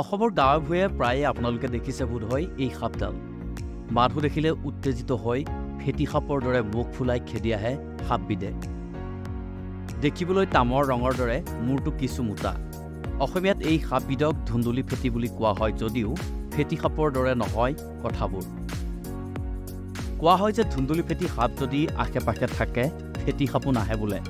অসমৰ গাঁৱে ভূঞে প্ৰায়ে আপোনালোকে দেখিছে বোধহয় এই সাপডাল মানুহ দেখিলে উত্তেজিত হৈ ফেটি সাপৰ দৰে মুখ ফুলাই খেদি আহে সাপবিধে দেখিবলৈ তামৰ ৰঙৰ দৰে মূৰটো কিছু মোটা অসমীয়াত এই সাপবিধক ধুন্দুলি ফেটি বুলি কোৱা হয় যদিও ফেটি সাপৰ দৰে নহয় কথাবোৰ কোৱা হয় যে ধুন্দুলি ফেটি সাপ যদি আশে-পাশে থাকে ফেটি সাপো নাহে বোলে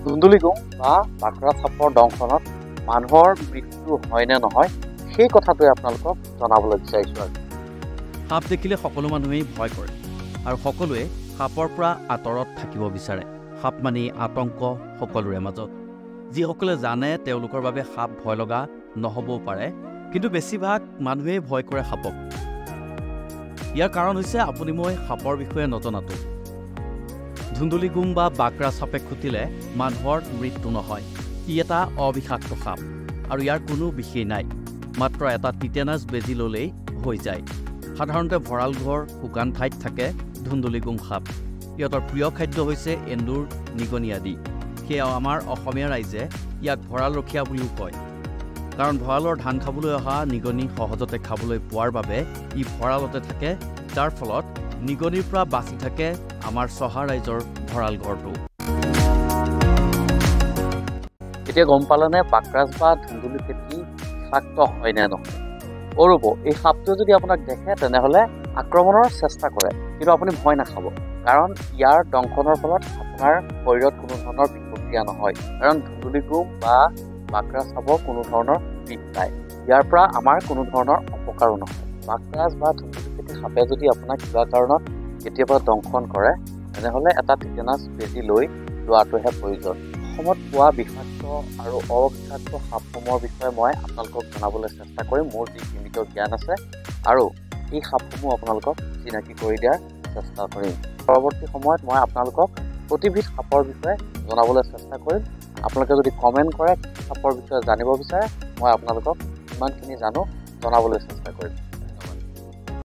ধুন্দুলি গুম বা বাকৰা সাপৰ দংশনত মানুহৰ মৃত্যু হয় নে নহয় সেই কথাটোৱে আপোনালোকক জনাবলৈ বিচাৰিছোঁ সাপ দেখিলে সকলো মানুহেই ভয় কৰে আৰু সকলোৱে সাপৰ পৰা আঁতৰত থাকিব বিচাৰে সাপ মানে আতংক সকলোৰে মাজত যিসকলে জানে তেওঁলোকৰ বাবে সাপ ভয় লগা নহবও পাৰে কিন্তু বেছিভাগ মানুহে ভয় কৰে সাপক ইয়াৰ কাৰণ হৈছে আপুনি মই সাপৰ বিষয়ে নজনাটো ধুন্দুলি গুম বা বাকৰা সাপে খুটিলে মানুহৰ মৃত্যু নহয় ই এটা অবিষাক্ত সাপ আৰু ইয়াৰ কোনো বিশেষ নাই মাত্ৰ এটা টিটেনাছ বেজি ল'লেই হৈ যায় সাধাৰণতে ভঁৰাল ঘৰ শুকান ঠাইত থাকে ধুন্দুলি গুম সাপ ইহঁতৰ প্ৰিয় খাদ্য হৈছে এন্দুৰ নিগনি আদি সেয়াও আমাৰ অসমীয়া ৰাইজে ইয়াক ভঁৰাল ৰখীয়া বুলিও কয় কাৰণ ভঁৰালৰ ধান খাবলৈ অহা নিগনি সহজতে খাবলৈ পোৱাৰ বাবে ই ভঁৰালতে থাকে যাৰ ফলত নিগনিৰ পৰা বাচি থাকে আমাৰ চহা ৰাইজৰ ভঁৰাল ঘৰটো এতিয়া গম পালেনে বাকৰাজ বা ধুন্দুলি ফেটি বিষাক্ত হয় নে নহয় ৰ'ব এই সাপটোৱে যদি আপোনাক দেখে তেনেহ'লে আক্ৰমণৰ চেষ্টা কৰে কিন্তু আপুনি ভয় নাখাব কাৰণ ইয়াৰ দংশনৰ ফলত আপোনাৰ শৰীৰত কোনো ধৰণৰ বিপক্ৰিয়া নহয় কাৰণ ধুন্দুলি গুম বা বাকৰা সাপৰ কোনো ধৰণৰ বিষ নাই ইয়াৰ পৰা আমাৰ কোনো ধৰণৰ অপকাৰো নহয় বাকৰাজ বা ধুন্দুলি ফেটি সাপে যদি আপোনাক কিবা কাৰণত কেতিয়াবা দংশন কৰে তেনেহ'লে এটা টিটেনাছ বেজি লৈ লোৱাটোহে প্ৰয়োজন অসমত পোৱা বিষাক্ত আৰু অবিষাক্ত সাপসমূহৰ বিষয়ে মই আপোনালোকক জনাবলৈ চেষ্টা কৰিম মোৰ যি সীমিত জ্ঞান আছে আৰু এই সাপসমূহ আপোনালোকক চিনাকি কৰি দিয়াৰ চেষ্টা কৰিম পৰৱৰ্তী সময়ত মই আপোনালোকক প্ৰতিবিধ সাপৰ বিষয়ে জনাবলৈ চেষ্টা কৰিম আপোনালোকে যদি কমেণ্ট কৰে সাপৰ বিষয়ে জানিব বিচাৰে মই আপোনালোকক ইমানখিনি জানো জনাবলৈ চেষ্টা কৰিম